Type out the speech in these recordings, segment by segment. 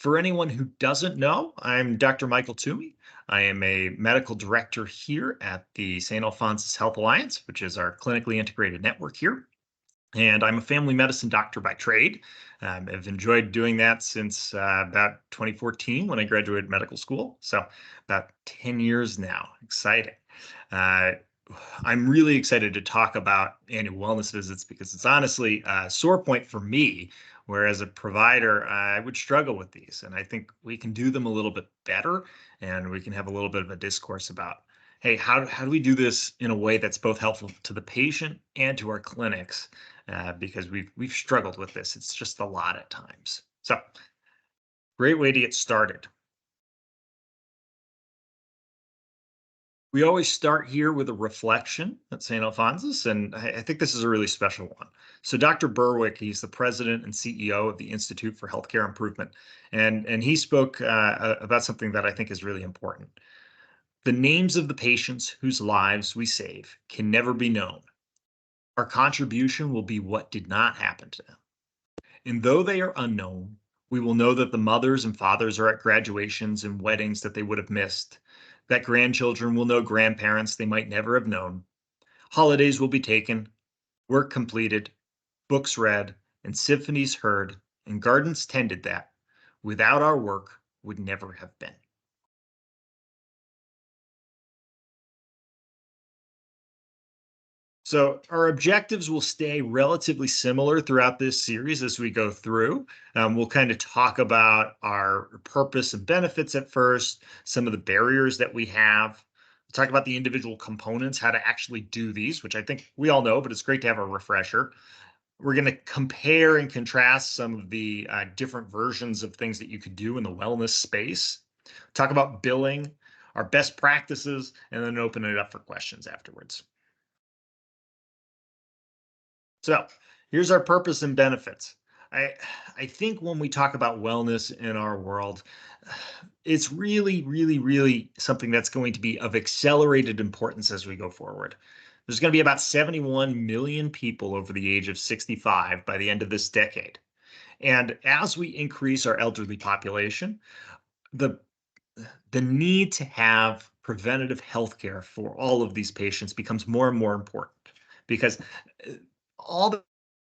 For anyone who doesn't know, I'm Dr. Michael Toomey. I am a medical director here at the St. Alphonsus Health Alliance, which is our clinically integrated network here. And I'm a family medicine doctor by trade. I've enjoyed doing that since about 2014 when I graduated medical school. So about 10 years now. Exciting. Uh, I'm really excited to talk about annual wellness visits because it's honestly a sore point for me, where as a provider, I would struggle with these. And I think we can do them a little bit better and we can have a little bit of a discourse about, hey, how do we do this in a way that's both helpful to the patient and to our clinics? Because we've struggled with this. It's just a lot at times. So great way to get started. We always start here with a reflection at St. Alphonsus, and I think this is a really special one. So Dr. Berwick, he's the president and CEO of the Institute for Healthcare Improvement, and he spoke about something that I think is really important. The names of the patients whose lives we save can never be known. Our contribution will be what did not happen to them. And though they are unknown, we will know that the mothers and fathers are at graduations and weddings that they would have missed, that grandchildren will know grandparents they might never have known. Holidays will be taken, work completed, books read, and symphonies heard, and gardens tended that, without our work, would never have been. So our objectives will stay relatively similar throughout this series as we go through. We'll kind of talk about our purpose and benefits at first, some of the barriers that we have. We'll talk about the individual components, how to actually do these, which I think we all know, but it's great to have a refresher. We're going to compare and contrast some of the different versions of things that you could do in the wellness space. Talk about billing, our best practices, and then open it up for questions afterwards. So here's our purpose and benefits. I I think when we talk about wellness in our world, it's really something that's going to be of accelerated importance as we go forward. There's going to be about 71 million people over the age of 65 by the end of this decade. And as we increase our elderly population, the the need to have preventative health care for all of these patients becomes more and more important because all the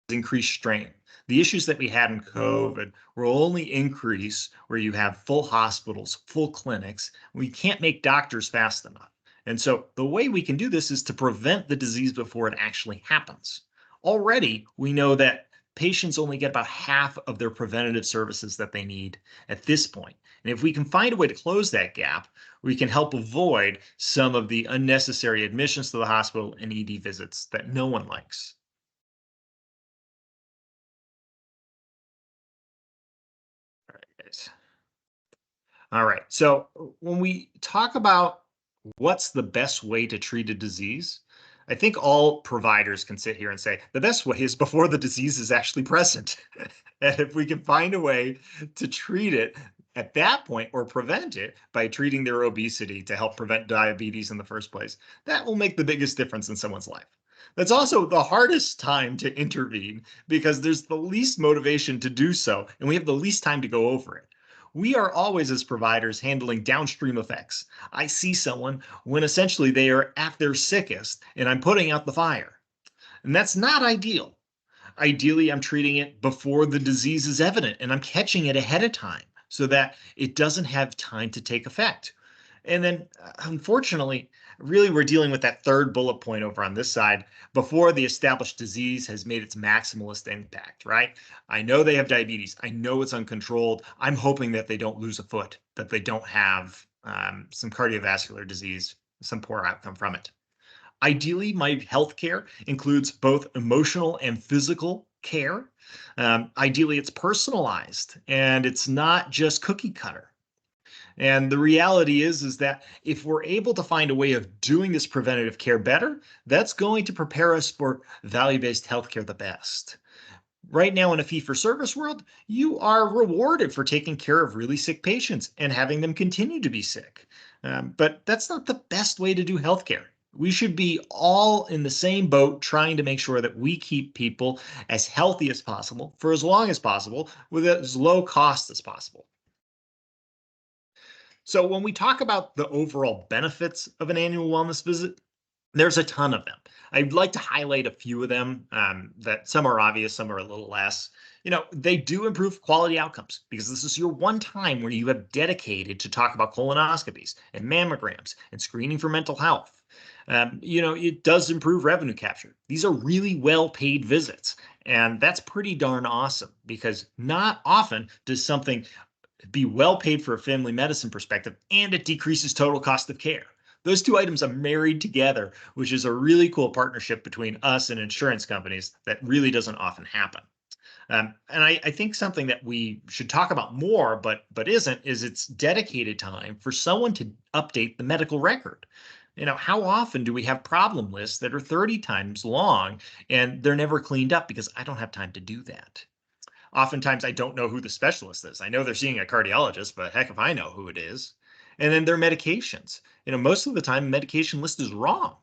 increased strain. The issues that we had in COVID will only increase where you have full hospitals, full clinics. We can't make doctors fast enough. And so the way we can do this is to prevent the disease before it actually happens. Already, we know that patients only get about half of their preventative services that they need at this point. And if we can find a way to close that gap, we can help avoid some of the unnecessary admissions to the hospital and ED visits that no one likes. All right, guys. All right. So when we talk about what's the best way to treat a disease, I think all providers can sit here and say the best way is before the disease is actually present. And if we can find a way to treat it at that point or prevent it by treating their obesity to help prevent diabetes in the first place, that will make the biggest difference in someone's life. That's also the hardest time to intervene because there's the least motivation to do so, and we have the least time to go over it. We are always, as providers, handling downstream effects. I see someone when essentially they are at their sickest, and I'm putting out the fire. And that's not ideal. Ideally, I'm treating it before the disease is evident, and I'm catching it ahead of time so that it doesn't have time to take effect. And then, unfortunately, really, we're dealing with that third bullet point over on this side before the established disease has made its maximalist impact, right? I know they have diabetes. I know it's uncontrolled. I'm hoping that they don't lose a foot, that they don't have some cardiovascular disease, some poor outcome from it. Ideally, my healthcare includes both emotional and physical care. Ideally, it's personalized and it's not just cookie cutter. And the reality is that if we're able to find a way of doing this preventative care better, that's going to prepare us for value-based healthcare the best. Right now in a fee-for-service world, you are rewarded for taking care of really sick patients and having them continue to be sick. But that's not the best way to do healthcare. We should be all in the same boat trying to make sure that we keep people as healthy as possible for as long as possible with as low cost as possible. So when we talk about the overall benefits of an annual wellness visit, there's a ton of them. I'd like to highlight a few of them that some are obvious, some are a little less. They do improve quality outcomes because this is your one time where you have dedicated to talk about colonoscopies and mammograms and screening for mental health. It does improve revenue capture. These are really well paid visits. And that's pretty darn awesome because not often does something be well paid for a family medicine perspective, and it decreases total cost of care. Those two items are married together, which is a really cool partnership between us and insurance companies that really doesn't often happen. And I think something that we should talk about more, but isn't, is it's dedicated time for someone to update the medical record. How often do we have problem lists that are 30 times long and they're never cleaned up because I don't have time to do that? Oftentimes, I don't know who the specialist is. I know they're seeing a cardiologist, but heck if I know who it is. And then their medications. Most of the time, medication list is wrong.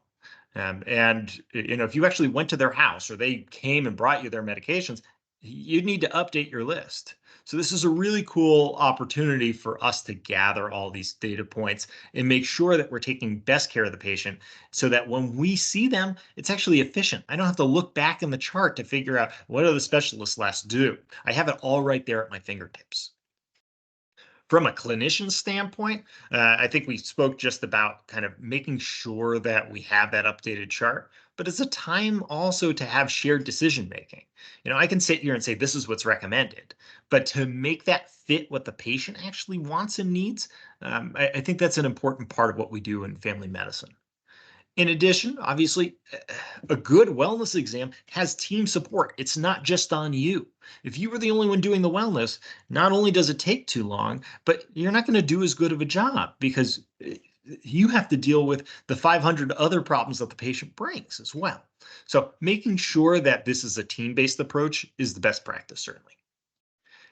And if you actually went to their house or they came and brought you their medications, you need to update your list. So this is a really cool opportunity for us to gather all these data points and make sure that we're taking best care of the patient so that when we see them, it's actually efficient. I don't have to look back in the chart to figure out what do the specialists last do. I have it all right there at my fingertips. From a clinician standpoint, I think we spoke just about kind of making sure that we have that updated chart, but it's a time also to have shared decision making. I can sit here and say this is what's recommended, but to make that fit what the patient actually wants and needs, I think that's an important part of what we do in family medicine. In addition, obviously, a good wellness exam has team support. It's not just on you. If you were the only one doing the wellness, not only does it take too long, but you're not going to do as good of a job because you have to deal with the 500 other problems that the patient brings as well. So making sure that this is a team-based approach is the best practice, certainly.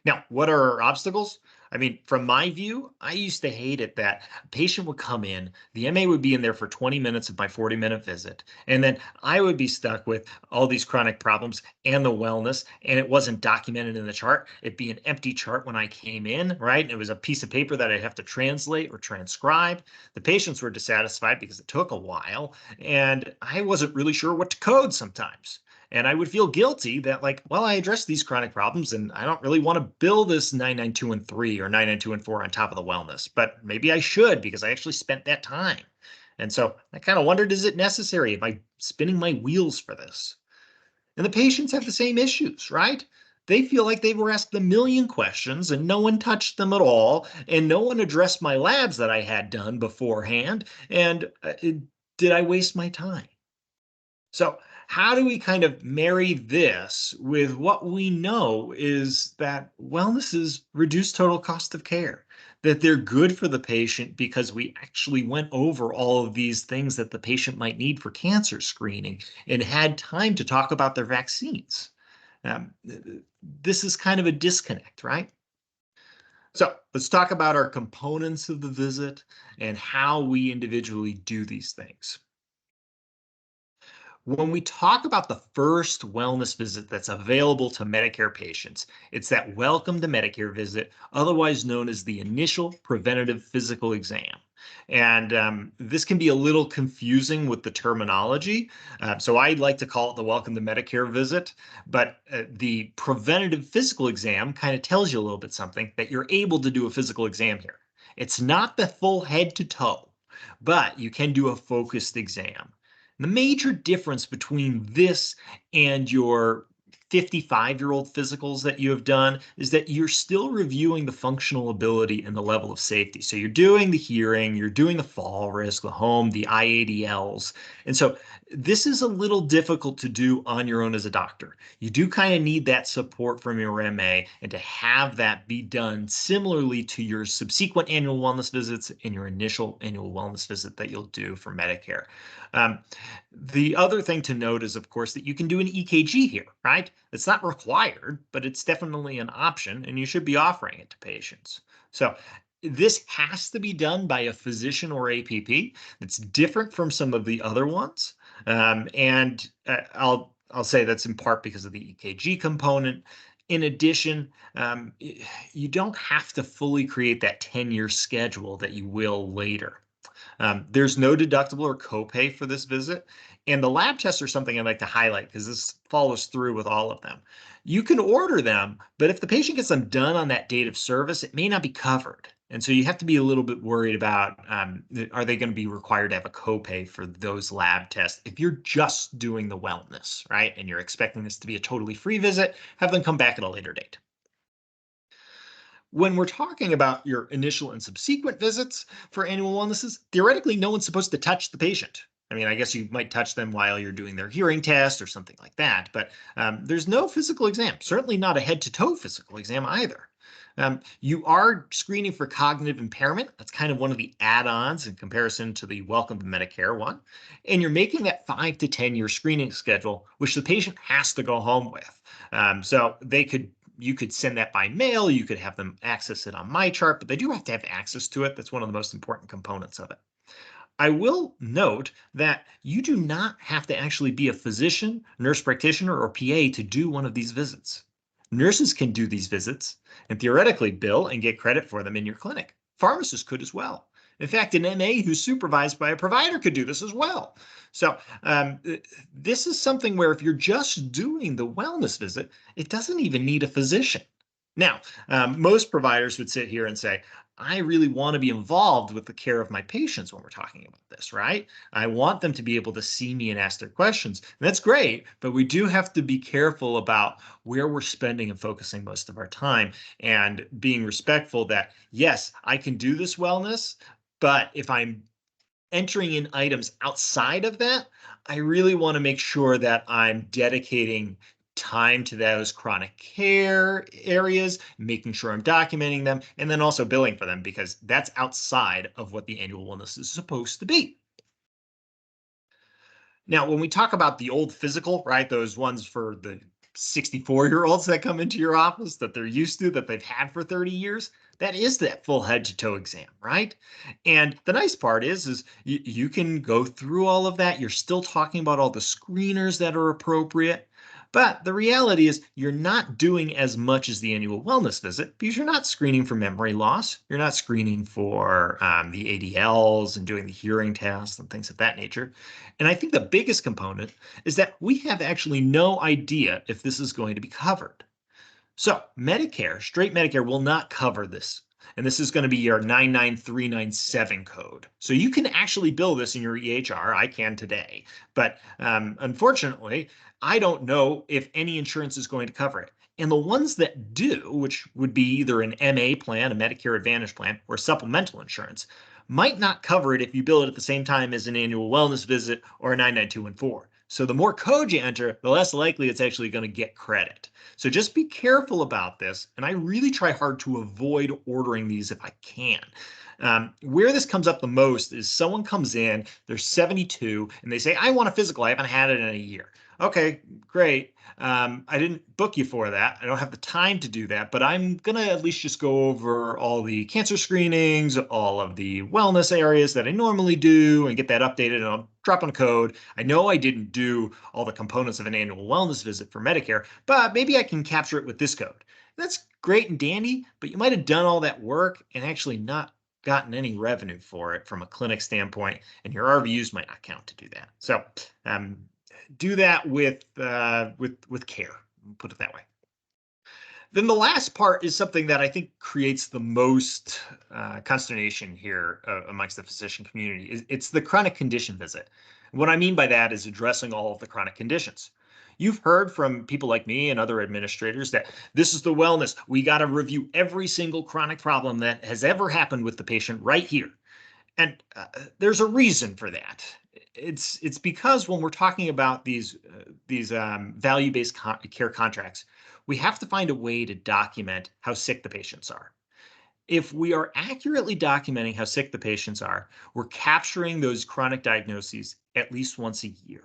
Now, what are our obstacles? I mean, from my view, I used to hate it that a patient would come in, the MA would be in there for 20 minutes of my 40-minute visit, and then I would be stuck with all these chronic problems and the wellness, and it wasn't documented in the chart. It'd be an empty chart when I came in, right? And it was a piece of paper that I'd have to translate or transcribe. The patients were dissatisfied because it took a while, and I wasn't really sure what to code sometimes. And I would feel guilty that, like, well, I addressed these chronic problems and I don't really want to bill this 99213 or 99214 on top of the wellness, but maybe I should because I actually spent that time. And so I kind of wondered, is it necessary? Am I spinning my wheels for this? And the patients have the same issues, right? They feel like they were asked a million questions and no one touched them at all. And no one addressed my labs that I had done beforehand. And did I waste my time? So, how do we kind of marry this with what we know is that wellness is reduced total cost of care, that they're good for the patient because we actually went over all of these things that the patient might need for cancer screening and had time to talk about their vaccines? This is kind of a disconnect, right? So, let's talk about our components of the visit and how we individually do these things. When we talk about the first wellness visit that's available to Medicare patients, it's that welcome to Medicare visit, otherwise known as the initial preventative physical exam. And this can be a little confusing with the terminology. So I'd like to call it the welcome to Medicare visit, but the preventative physical exam kind of tells you a little bit something that you're able to do a physical exam here. It's not the full head to toe, but you can do a focused exam. The major difference between this and your 55-year-old physicals that you have done is that you're still reviewing the functional ability and the level of safety. So you're doing the hearing, you're doing the fall risk, the home, the IADLs. And so this is a little difficult to do on your own as a doctor. You do kind of need that support from your MA and to have that be done similarly to your subsequent annual wellness visits and your initial annual wellness visit that you'll do for Medicare. The other thing to note is, of course, that you can do an EKG here, right? It's not required, but it's definitely an option, and you should be offering it to patients. So this has to be done by a physician or APP. It's different from some of the other ones. And I'll say that's in part because of the EKG component. In addition, you don't have to fully create that 10-year schedule that you will later. There's no deductible or copay for this visit. And the lab tests are something I'd like to highlight because this follows through with all of them. You can order them, but if the patient gets them done on that date of service, it may not be covered. And so you have to be a little bit worried about, are they going to be required to have a copay for those lab tests? If you're just doing the wellness, right, and you're expecting this to be a totally free visit, have them come back at a later date. When we're talking about your initial and subsequent visits for annual wellnesses, theoretically, no one's supposed to touch the patient. I mean, I guess you might touch them while you're doing their hearing test or something like that, but there's no physical exam, certainly not a head-to-toe physical exam either. You are screening for cognitive impairment. That's kind of one of the add-ons in comparison to the Welcome to Medicare one. And you're making that 5 to 10-year screening schedule, which the patient has to go home with. So you could send that by mail, you could have them access it on MyChart, but they do have to have access to it. That's one of the most important components of it. I will note that you do not have to actually be a physician, nurse practitioner, or PA to do one of these visits. Nurses can do these visits and theoretically bill and get credit for them in your clinic. Pharmacists could as well. In fact, an MA who's supervised by a provider could do this as well. So this is something where if you're just doing the wellness visit, it doesn't even need a physician. Now, most providers would sit here and say, I really want to be involved with the care of my patients when we're talking about this, right? I want them to be able to see me and ask their questions. And that's great, but we do have to be careful about where we're spending and focusing most of our time and being respectful that, yes, I can do this wellness, but if I'm entering in items outside of that, I really want to make sure that I'm dedicating time to those chronic care areas, making sure I'm documenting them, and then also billing for them because that's outside of what the annual wellness is supposed to be. Now, when we talk about the old physical, right, those ones for the 64-year-olds that come into your office that they're used to, that they've had for 30 years, that is that full head to toe exam, right? And the nice part is you can go through all of that. You're still talking about all the screeners that are appropriate. But the reality is you're not doing as much as the annual wellness visit because you're not screening for memory loss. You're not screening for the ADLs and doing the hearing tests and things of that nature. And I think the biggest component is that we have actually no idea if this is going to be covered. So Medicare, straight Medicare will not cover this. And this is going to be your 99397 code. So you can actually bill this in your EHR. I can today. But unfortunately, I don't know if any insurance is going to cover it. And the ones that do, which would be either an MA plan, a Medicare Advantage plan, or supplemental insurance, might not cover it if you bill it at the same time as an annual wellness visit or a 99214. So the more code you enter, the less likely it's actually going to get credit. So just be careful about this. And I really try hard to avoid ordering these if I can. Where this comes up the most is someone comes in, they're 72, and they say, I want a physical. I haven't had it in a year. Okay, great. I didn't book you for that. I don't have the time to do that, but I'm going to at least just go over all the cancer screenings, all of the wellness areas that I normally do and get that updated, and I'll drop on a code. I know I didn't do all the components of an annual wellness visit for Medicare, but maybe I can capture it with this code. That's great and dandy, but you might have done all that work and actually not gotten any revenue for it from a clinic standpoint, and your RVUs might not count to do that. So do that with care, put it that way. Then the last part is something that I think creates the most consternation here amongst the physician community. It's the chronic condition visit. What I mean by that is addressing all of the chronic conditions. You've heard from people like me and other administrators that this is the wellness. We got to review every single chronic problem that has ever happened with the patient right here. And there's a reason for that. It's because when we're talking about these value-based care contracts, we have to find a way to document how sick the patients are. If we are accurately documenting how sick the patients are, we're capturing those chronic diagnoses at least once a year.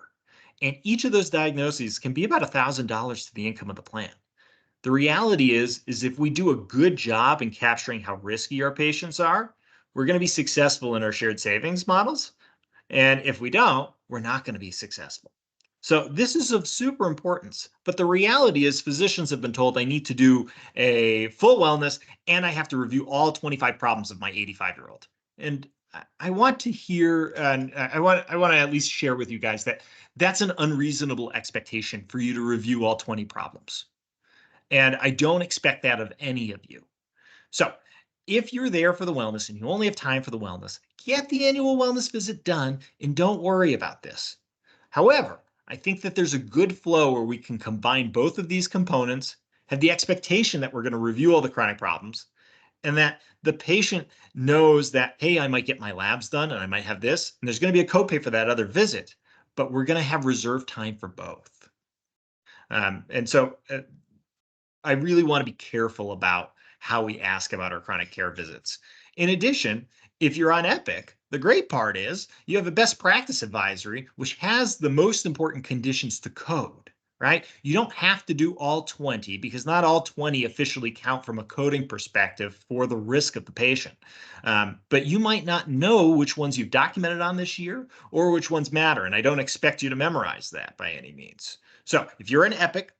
And each of those diagnoses can be about $1,000 to the income of the plan. The reality is if we do a good job in capturing how risky our patients are, we're going to be successful in our shared savings models. And if we don't, we're not going to be successful. So this is of super importance, but the reality is physicians have been told I need to do a full wellness and I have to review all 25 problems of my 85-year-old. And I want to hear, and I want to at least share with you guys that that's an unreasonable expectation for you to review all 20 problems. And I don't expect that of any of you. So if you're there for the wellness and you only have time for the wellness, get the annual wellness visit done and don't worry about this. However, I think that there's a good flow where we can combine both of these components, have the expectation that we're going to review all the chronic problems, and that the patient knows that, hey, I might get my labs done and I might have this, and there's going to be a copay for that other visit, but we're going to have reserved time for both. And so I really want to be careful about how we ask about our chronic care visits. In addition, if you're on Epic, the great part is you have a best practice advisory, which has the most important conditions to code, right? You don't have to do all 20 because not all 20 officially count from a coding perspective for the risk of the patient. But you might not know which ones you've documented on this year or which ones matter. And I don't expect you to memorize that by any means. So if you're in Epic,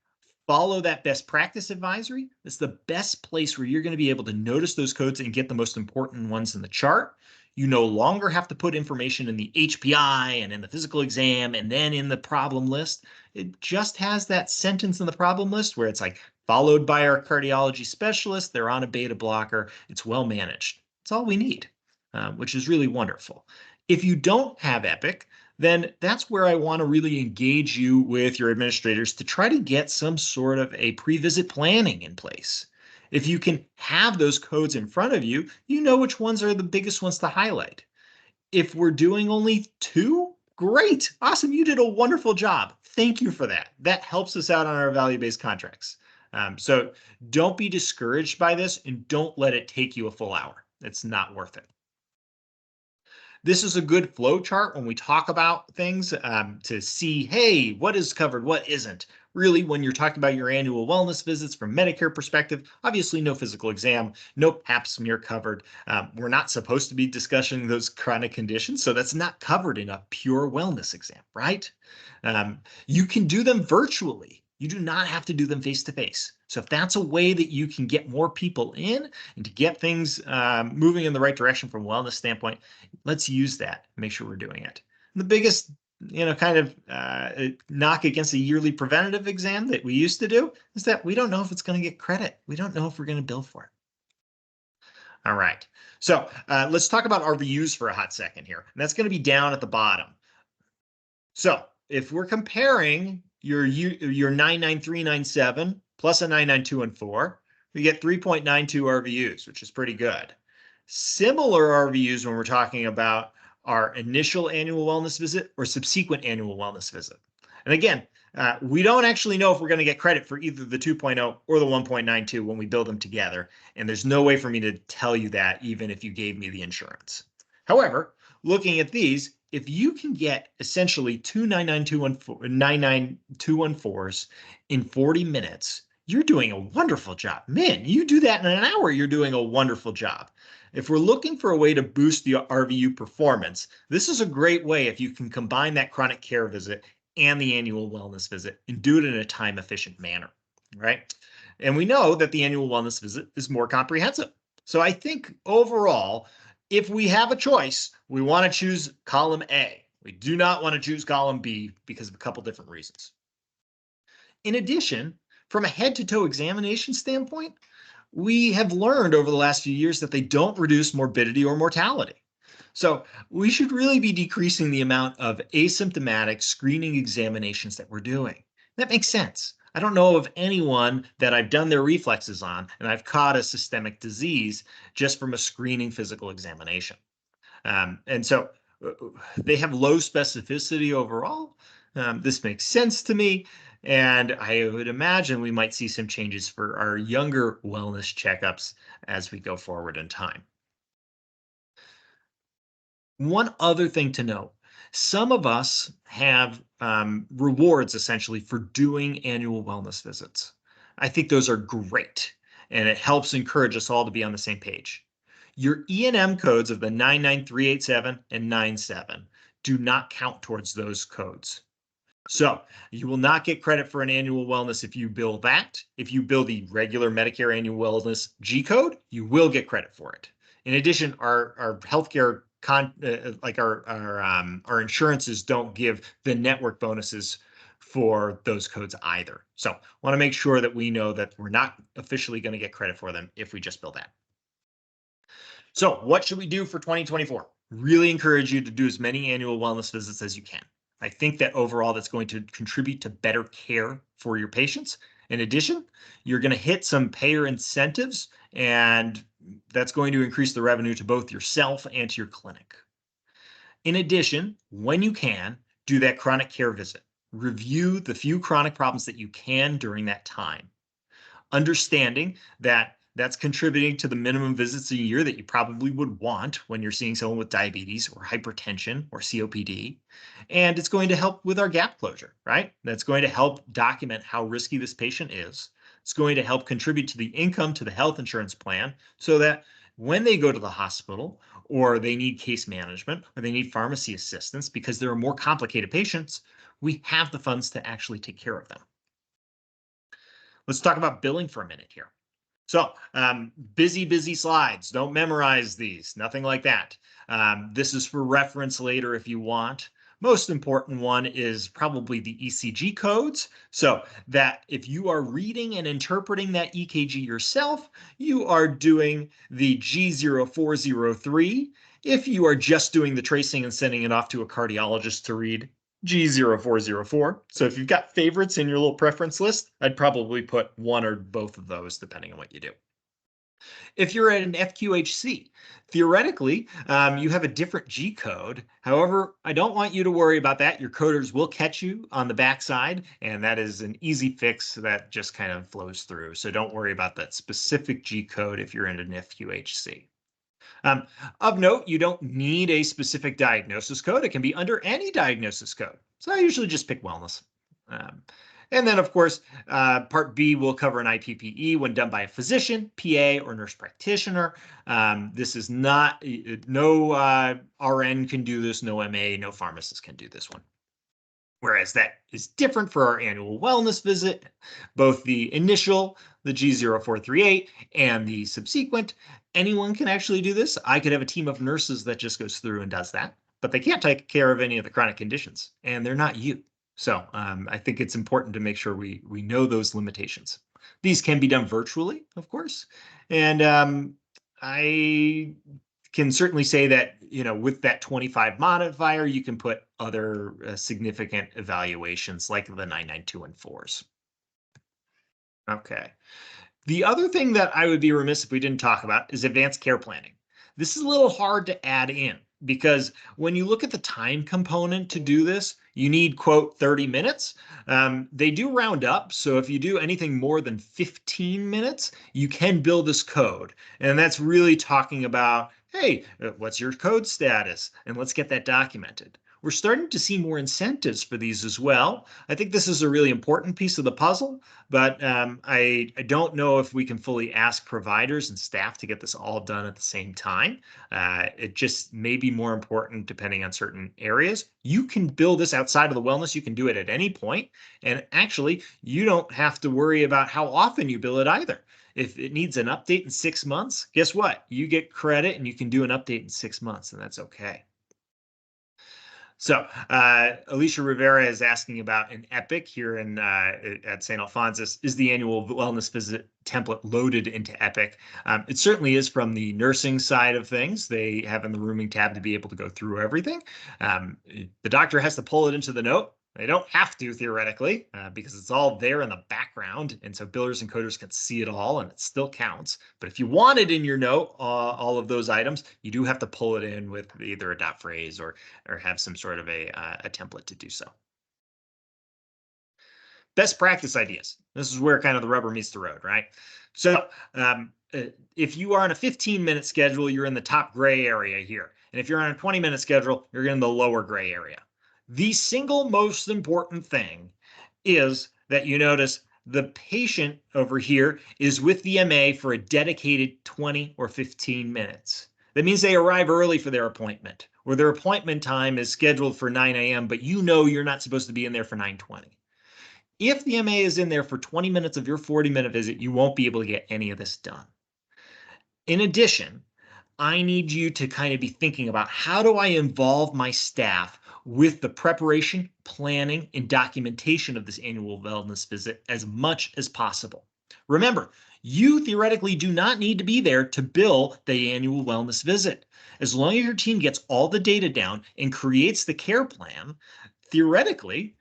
follow that best practice advisory. It's the best place where you're going to be able to notice those codes and get the most important ones in the chart. You no longer have to put information in the HPI and in the physical exam and then in the problem list. It just has that sentence in the problem list where it's like followed by our cardiology specialist. They're on a beta blocker. It's well managed. It's all we need, which is really wonderful. If you don't have Epic, then that's where I want to really engage you with your administrators to try to get some sort of a pre-visit planning in place. If you can have those codes in front of you, you know which ones are the biggest ones to highlight. If we're doing only two, great, awesome, you did a wonderful job. Thank you for that. That helps us out on our value-based contracts. So don't be discouraged by this and don't let it take you a full hour. It's not worth it. This is a good flow chart when we talk about things to see, hey, what is covered, what isn't. Really, when you're talking about your annual wellness visits from Medicare perspective, obviously no physical exam, no pap smear covered. We're not supposed to be discussing those chronic conditions, so that's not covered in a pure wellness exam, right? You can do them virtually. You do not have to do them face to face. So if that's a way that you can get more people in and to get things moving in the right direction from a wellness standpoint, let's use that. Make sure we're doing it. The biggest, kind of knock against a yearly preventative exam that we used to do is that we don't know if it's going to get credit. We don't know if we're going to bill for it. All right. So let's talk about RVUs for a hot second here. And that's going to be down at the bottom. So if we're comparing your 99397 plus a 99214, we get 3.92 RVUs, which is pretty good. Similar RVUs when we're talking about our initial annual wellness visit or subsequent annual wellness visit. And again, we don't actually know if we're going to get credit for either the 2.0 or the 1.92 when we build them together. And there's no way for me to tell you that even if you gave me the insurance. However, looking at these, if you can get essentially two 99214s in 40 minutes, you're doing a wonderful job. Man, you do that in an hour, you're doing a wonderful job. If we're looking for a way to boost the RVU performance, this is a great way if you can combine that chronic care visit and the annual wellness visit and do it in a time efficient manner, right? And we know that the annual wellness visit is more comprehensive. So I think overall, if we have a choice, we want to choose column A. We do not want to choose column B because of a couple different reasons. In addition, from a head-to-toe examination standpoint, we have learned over the last few years that they don't reduce morbidity or mortality. So we should really be decreasing the amount of asymptomatic screening examinations that we're doing. That makes sense. I don't know of anyone that I've done their reflexes on and I've caught a systemic disease just from a screening physical examination. And so they have low specificity overall. This makes sense to me. And I would imagine we might see some changes for our younger wellness checkups as we go forward in time. One other thing to note, some of us have rewards essentially for doing annual wellness visits. I think those are great, and it helps encourage us all to be on the same page. Your E&M codes of the 99387 and 97 do not count towards those codes. So you will not get credit for an annual wellness if you bill that. If you bill the regular Medicare annual wellness G code, you will get credit for it. In addition, our healthcare like our insurances don't give the network bonuses for those codes either. So want to make sure that we know that we're not officially going to get credit for them if we just bill that. So what should we do for 2024? Really encourage you to do as many annual wellness visits as you can. I think that overall that's going to contribute to better care for your patients. In addition, you're going to hit some payer incentives, and that's going to increase the revenue to both yourself and to your clinic. In addition, when you can, do that chronic care visit. Review the few chronic problems that you can during that time. Understanding that that's contributing to the minimum visits a year that you probably would want when you're seeing someone with diabetes or hypertension or COPD. And it's going to help with our gap closure, right? That's going to help document how risky this patient is. It's going to help contribute to the income to the health insurance plan so that when they go to the hospital or they need case management or they need pharmacy assistance because there are more complicated patients, we have the funds to actually take care of them. Let's talk about billing for a minute here. So busy slides. Don't memorize these. Nothing like that. This is for reference later if you want. Most important one is probably the ECG codes. So that if you are reading and interpreting that EKG yourself, you are doing the G0403. If you are just doing the tracing and sending it off to a cardiologist to read, G0404. So if you've got favorites in your little preference list, I'd probably put one or both of those depending on what you do. If you're at an FQHC, theoretically, you have a different G code. However, I don't want you to worry about that. Your coders will catch you on the backside, and that is an easy fix that just kind of flows through. So don't worry about that specific G code if you're in an FQHC. Of note, you don't need a specific diagnosis code. It can be under any diagnosis code. So I usually just pick wellness. And then, of course, Part B will cover an IPPE when done by a physician, PA, or nurse practitioner. This is not, no RN can do this, no MA, no pharmacist can do this one. Whereas that is different for our annual wellness visit. Both the initial, the G0438, and the subsequent, anyone can actually do this. I could have a team of nurses that just goes through and does that, but they can't take care of any of the chronic conditions, and they're not you. So I think it's important to make sure we know those limitations. These can be done virtually, of course, and I can certainly say that, with that 25 modifier, you can put other significant evaluations like the 99214s. Okay. The other thing that I would be remiss if we didn't talk about is advanced care planning. This is a little hard to add in because when you look at the time component to do this, you need, quote, 30 minutes. They do round up. So if you do anything more than 15 minutes, you can build this code. And that's really talking about, hey, what's your code status? And let's get that documented. We're starting to see more incentives for these as well. I think this is a really important piece of the puzzle, but I don't know if we can fully ask providers and staff to get this all done at the same time. It just may be more important depending on certain areas. You can build this outside of the wellness. You can do it at any point. And actually, you don't have to worry about how often you bill it either. If it needs an update in 6 months, guess what? You get credit and you can do an update in 6 months, and that's okay. So Alicia Rivera is asking about an Epic here at St. Alphonsus. Is the annual wellness visit template loaded into Epic? It certainly is from the nursing side of things. They have in the rooming tab to be able to go through everything. The doctor has to pull it into the note. They don't have to theoretically because it's all there in the background. And so billers and coders can see it all and it still counts. But if you want it in your note, all of those items, you do have to pull it in with either a dot phrase or have some sort of a template to do so. Best practice ideas. This is where kind of the rubber meets the road, right? So if you are on a 15-minute schedule, you're in the top gray area here. And if you're on a 20-minute schedule, you're in the lower gray area. The single most important thing is that you notice the patient over here is with the MA for a dedicated 20 or 15 minutes. That means they arrive early for their appointment, or their appointment time is scheduled for 9 a.m., but you know you're not supposed to be in there for 9:20. If the MA is in there for 20 minutes of your 40-minute visit, you won't be able to get any of this done. In addition, I need you to kind of be thinking about, how do I involve my staff with the preparation, planning, and documentation of this annual wellness visit as much as possible. Remember, you theoretically do not need to be there to bill the annual wellness visit. As long as your team gets all the data down and creates the care plan, theoretically,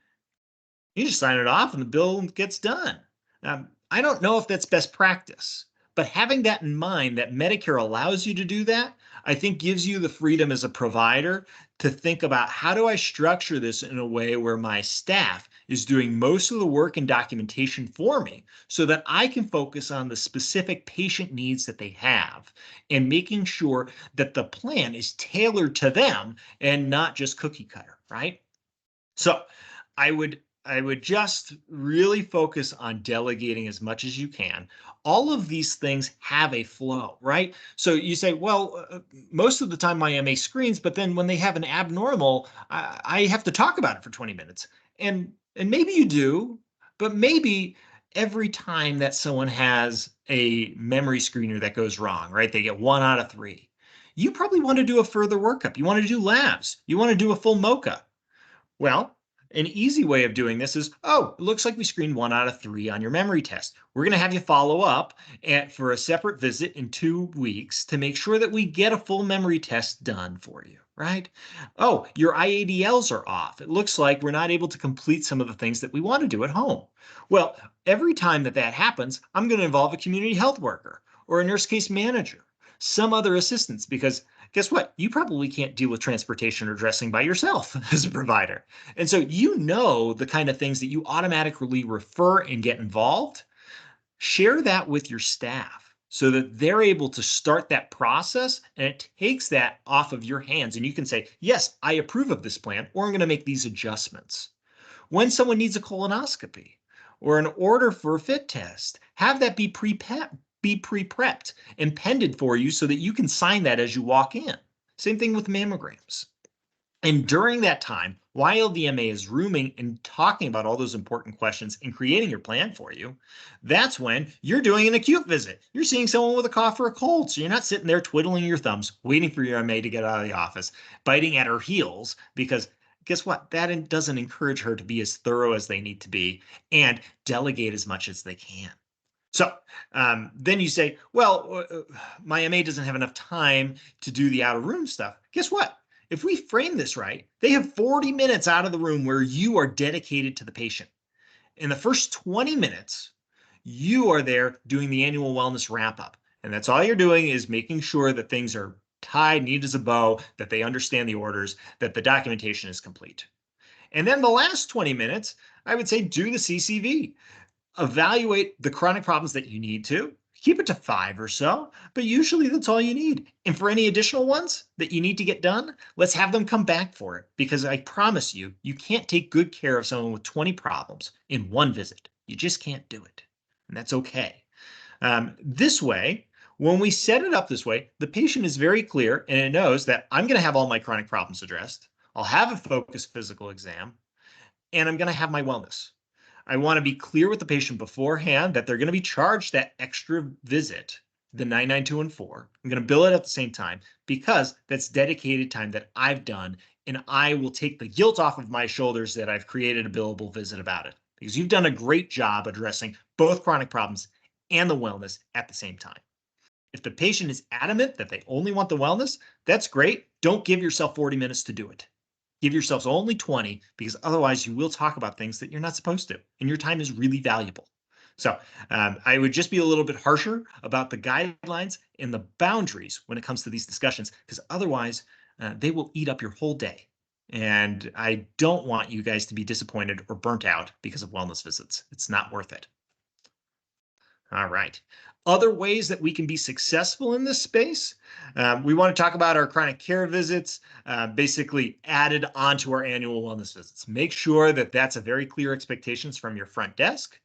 you just sign it off and the bill gets done. I don't know if that's best practice, but having that in mind, that Medicare allows you to do that, I think gives you the freedom as a provider to think about, how do I structure this in a way where my staff is doing most of the work and documentation for me, so that I can focus on the specific patient needs that they have and making sure that the plan is tailored to them and not just cookie cutter, right? So I would just really focus on delegating as much as you can. All of these things have a flow, right? So you say, well, most of the time my MA screens, but then when they have an abnormal, I have to talk about it for 20 minutes. And maybe you do, but maybe every time that someone has a memory screener that goes wrong, right? They get 1 out of 3. You probably want to do a further workup. You want to do labs. You want to do a full MOCA. Well, an easy way of doing this is, oh, it looks like we screened 1 out of 3 on your memory test. We're going to have you follow up for a separate visit in 2 weeks to make sure that we get a full memory test done for you, right? Oh, your IADLs are off. It looks like we're not able to complete some of the things that we want to do at home. Well, every time that happens, I'm going to involve a community health worker or a nurse case manager, some other assistance, because guess what? You probably can't deal with transportation or dressing by yourself as a provider. And so you know the kind of things that you automatically refer and get involved. Share that with your staff so that they're able to start that process, and it takes that off of your hands. And you can say, yes, I approve of this plan, or I'm going to make these adjustments. When someone needs a colonoscopy or an order for a fit test, have that be pre-prepped and pended for you so that you can sign that as you walk in. Same thing with mammograms. And during that time, while the MA is rooming and talking about all those important questions and creating your plan for you, that's when you're doing an acute visit. You're seeing someone with a cough or a cold. So you're not sitting there twiddling your thumbs, waiting for your MA to get out of the office, biting at her heels, because guess what? That doesn't encourage her to be as thorough as they need to be and delegate as much as they can. So then you say, well, my MA doesn't have enough time to do the out of room stuff. Guess what? If we frame this right, they have 40 minutes out of the room where you are dedicated to the patient. In the first 20 minutes, you are there doing the annual wellness wrap up. And that's all you're doing, is making sure that things are tied, neat as a bow, that they understand the orders, that the documentation is complete. And then the last 20 minutes, I would say, do the CCV. Evaluate the chronic problems that you need to. Keep it to 5 or so, but usually that's all you need. And for any additional ones that you need to get done, let's have them come back for it, because I promise you, you can't take good care of someone with 20 problems in one visit. You just can't do it. And that's okay. This way, when we set it up this way, the patient is very clear and it knows that I'm going to have all my chronic problems addressed. I'll have a focused physical exam, and I'm going to have my wellness. I want to be clear with the patient beforehand that they're going to be charged that extra visit, the 99214. I'm going to bill it at the same time, because that's dedicated time that I've done, and I will take the guilt off of my shoulders that I've created a billable visit about it, because you've done a great job addressing both chronic problems and the wellness at the same time. If the patient is adamant that they only want the wellness, that's great. Don't give yourself 40 minutes to do it. Give yourselves only 20, because otherwise you will talk about things that you're not supposed to, and your time is really valuable. So I would just be a little bit harsher about the guidelines and the boundaries when it comes to these discussions, because otherwise they will eat up your whole day. And I don't want you guys to be disappointed or burnt out because of wellness visits. It's not worth it. All right. Other ways that we can be successful in this space. We want to talk about our chronic care visits, basically added onto our annual wellness visits. Make sure that that's a very clear expectations from your front desk.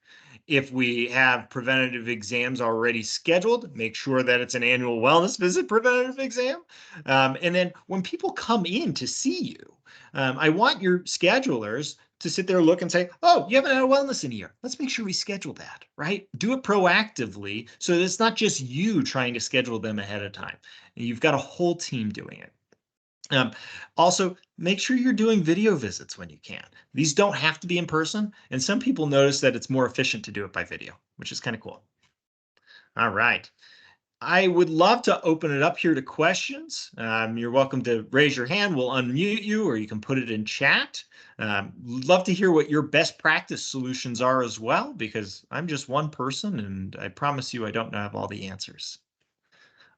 If we have preventative exams already scheduled, make sure that it's an annual wellness visit preventative exam. And then when people come in to see you, I want your schedulers to sit there, look and say, oh, you haven't had a wellness in a year. Let's make sure we schedule that, right? Do it proactively so that it's not just you trying to schedule them ahead of time. You've got a whole team doing it. Um, Also, make sure you're doing video visits when you can. These don't have to be in person, and some people notice that it's more efficient to do it by video, which is kind of cool. All right. I would love to open it up here to questions. You're welcome to raise your hand. We'll unmute you, or you can put it in chat. Love to hear what your best practice solutions are as well, because I'm just one person, and I promise you I don't have all the answers.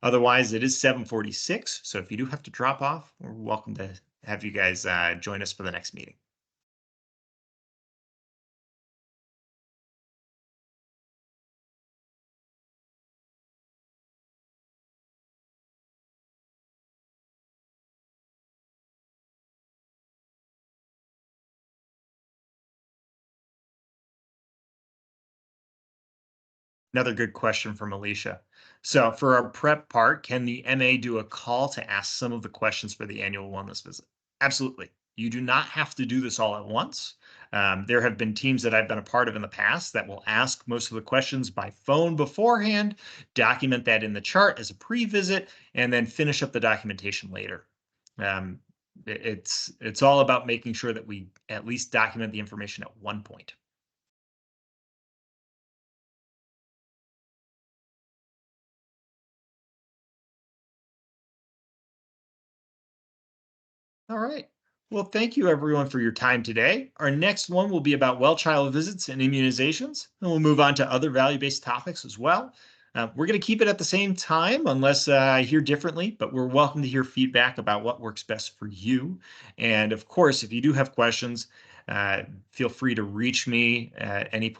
Otherwise, it is 7:46, so if you do have to drop off, we're welcome to have you guys join us for the next meeting. Another good question from Alicia. So for our prep part, can the MA do a call to ask some of the questions for the annual wellness visit? Absolutely. You do not have to do this all at once. There have been teams that I've been a part of in the past that will ask most of the questions by phone beforehand, document that in the chart as a pre-visit, and then finish up the documentation later. Um, it's all about making sure that we at least document the information at one point. All right. Well, thank you everyone for your time today. Our next one will be about well child visits and immunizations, and we'll move on to other value-based topics as well. We're going to keep it at the same time unless I hear differently, but we're welcome to hear feedback about what works best for you. And of course, if you do have questions, feel free to reach me at any point.